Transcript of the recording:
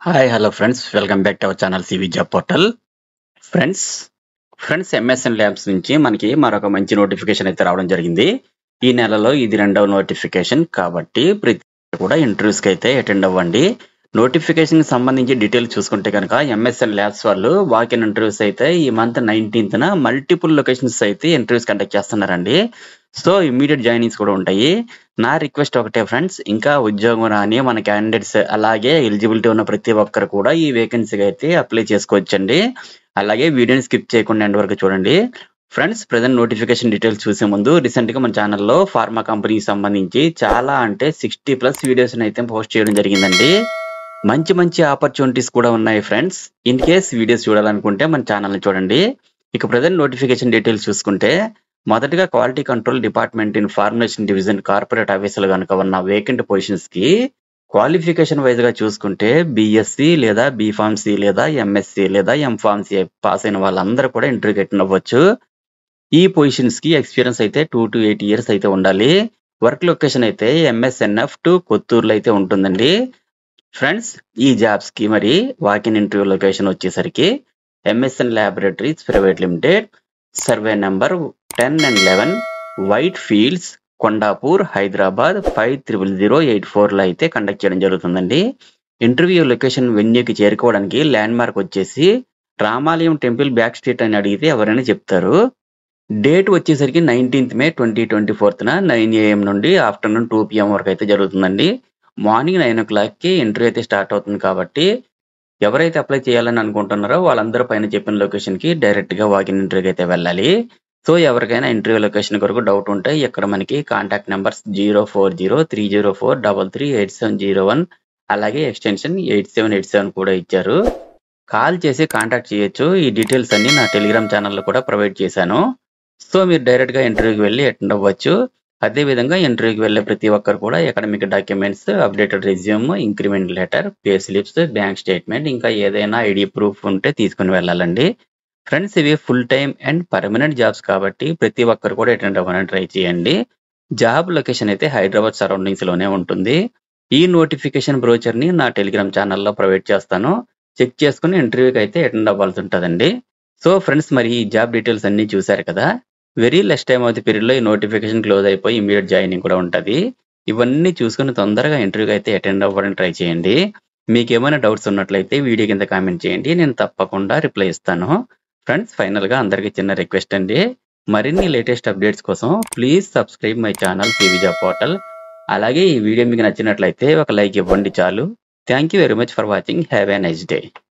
Hi hello friends, welcome back to our channel CV job portal. Friends friends MSN labs నుంచి మనకి మరొక మంచి notification అయితే రావడం జరిగింది. ఈ నెలలో ఇది రెండవ నోటిఫికేషన్ కాబట్టి ప్రతి కూడా ఇంటర్వ్యూస్కి అయితే అటెండ్ అవ్వండి. నోటిఫికేషన్ సంబంధించి డీటెయిల్స్ చూసుకుంటే కనుక ఎంఎస్ఎన్ ల్యాబ్స్ వాళ్ళు వాకిన్ ఇంటర్వ్యూస్ అయితే ఈ మంత్ 19th మల్టిపుల్ లొకేషన్స్ అయితే ఇంటర్వ్యూస్ కండక్ట్ చేస్తున్నారండి. సో ఇమ్మీడియట్ జాయినింగ్స్ కూడా ఉంటాయి. నా రిక్వెస్ట్ ఒకటే ఫ్రెండ్స్, ఇంకా ఉద్యోగం రాని మన క్యాండిడేట్స్ అలాగే ఎలిజిబిలిటీ ఉన్న ప్రతి ఒక్కరు కూడా ఈ వేకెన్సీకి అయితే అప్లై చేసుకోవచ్చండి. అలాగే వీడియోని స్కిప్ చేయకుండా ఎండ్ వరకు చూడండి. ఫ్రెండ్స్, ప్రజెంట్ నోటిఫికేషన్ డీటెయిల్స్ చూసే ముందు రీసెంట్ గా మన ఛానల్లో ఫార్మా కంపెనీకి సంబంధించి చాలా అంటే 60+ వీడియోస్ అయితే పోస్ట్ చేయడం జరిగిందండి. మంచి మంచి ఆపర్చునిటీస్ కూడా ఉన్నాయి ఫ్రెండ్స్. ఇన్ కేస్ వీడియోస్ చూడాలనుకుంటే మన ఛానల్ని చూడండి. ఇక ప్రజెంట్ నోటిఫికేషన్ డీటెయిల్స్ చూసుకుంటే మొదటగా quality control department in formulation division corporate ఆఫీసులు కనుక ఉన్న వేకెంట్ పొజిషన్స్ కి క్వాలిఫికేషన్ వైజ్ గా చూసుకుంటే బిఎస్సి లేదా బీఫార్మసీ లేదా ఎంఎస్సి లేదా ఎంఫార్మసీ పాస్ అయిన వాళ్ళందరూ కూడా ఇంటర్వ్యూకి అటెండ్ అవ్వచ్చు. ఈ పొజిషన్స్ కి ఎక్స్పీరియన్స్ అయితే 2 to 8 years అయితే ఉండాలి. వర్క్ లొకేషన్ అయితే ఎంఎస్ఎన్ఎఫ్ టు కొత్తూరులో అయితే ఉంటుందండి. ఫ్రెండ్స్, ఈ జాబ్స్ కి మరి వాకిన్ ఇంటర్వ్యూ లొకేషన్ వచ్చేసరికి MSN laboratories private limited, survey number 10 and 11, white fields, Kondapur, Hyderabad 5008 లో అయితే కండక్ట్ చేయడం జరుగుతుందండి. ఇంటర్వ్యూ లొకేషన్ వెన్యూకి చేరుకోవడానికి ల్యాండ్ మార్క్ వచ్చేసి రామాలయం టెంపుల్ బ్యాక్ స్ట్రీట్ అని అడిగితే ఎవరైనా చెప్తారు. డేట్ వచ్చేసరికి 19th May 2024 9 AM నుండి ఆఫ్టర్నూన్ 2 PM వరకు అయితే జరుగుతుందండి. మార్నింగ్ 9 o'clock కి ఇంటర్వ్యూ అయితే స్టార్ట్ అవుతుంది కాబట్టి ఎవరైతే అప్లై చేయాలని అనుకుంటున్నారో వాళ్ళందరూ పైన చెప్పిన లొకేషన్ కి డైరెక్ట్ గా వాకిన్ ఇంటర్వ్యూకి అయితే వెళ్ళాలి. సో ఎవరికైనా ఇంటర్వ్యూ లొకేషన్ కొరకు డౌట్ ఉంటే ఇక్కడ మనకి కాంటాక్ట్ నెంబర్స్ 0403033701 అలాగే ఎక్స్టెన్షన్ 8787 కూడా ఇచ్చారు. కాల్ చేసి కాంటాక్ట్ చేయొచ్చు. ఈ డీటెయిల్స్ అన్ని నా టెలిగ్రామ్ ఛానల్లో కూడా ప్రొవైడ్ చేశాను. సో మీరు డైరెక్ట్ గా ఇంటర్వ్యూకి వెళ్ళి అటెండ్ అవ్వచ్చు. అదే విధంగా ఇంటర్వ్యూకి వెళ్ళే ప్రతి ఒక్కరు కూడా academic documents, updated resume, increment letter, pay slips, bank statement, ఇంకా ఏదైనా ఐడి ప్రూఫ్ ఉంటే తీసుకుని వెళ్ళాలండి. ఫ్రెండ్స్, ఇవి full time and permanent jobs కాబట్టి ప్రతి ఒక్కరు కూడా అటెండ్ అవ్వడానికి ట్రై చేయండి. జాబ్ లొకేషన్ అయితే హైదరాబాద్ సరౌండింగ్స్ లోనే ఉంటుంది. ఈ నోటిఫికేషన్ బ్రోచర్ ని నా టెలిగ్రామ్ ఛానల్లో ప్రొవైడ్ చేస్తాను. చెక్ చేసుకుని ఇంటర్వ్యూకి అయితే అటెండ్ అవ్వాల్సి ఉంటుందండి. సో ఫ్రెండ్స్, మరి ఈ జాబ్ డీటెయిల్స్ అన్ని చూసారు కదా. వెరీ లెస్ టైం అవుతుంది పీరియడ్ లో ఈ నోటిఫికేషన్ క్లోజ్ అయిపోయి ఇమీడియట్ జాయినింగ్ కూడా ఉంటుంది. ఇవన్నీ చూసుకుని తొందరగా ఇంటర్వ్యూకి అయితే అటెండ్ అవ్వడానికి ట్రై చేయండి. మీకు ఏమైనా డౌట్స్ ఉన్నట్లయితే వీడియో కింద కామెంట్ చేయండి, నేను తప్పకుండా రిప్లై ఇస్తాను. ఫ్రెండ్స్, ఫైనల్ గా అందరికీ చిన్న రిక్వెస్ట్ అండి, మరిన్ని లేటెస్ట్ అప్డేట్స్ కోసం please subscribe my channel CV job portal. అలాగే ఈ వీడియో మీకు నచ్చినట్లయితే ఒక లైక్ ఇవ్వండి చాలు. Thank you very much for watching. Have a nice day.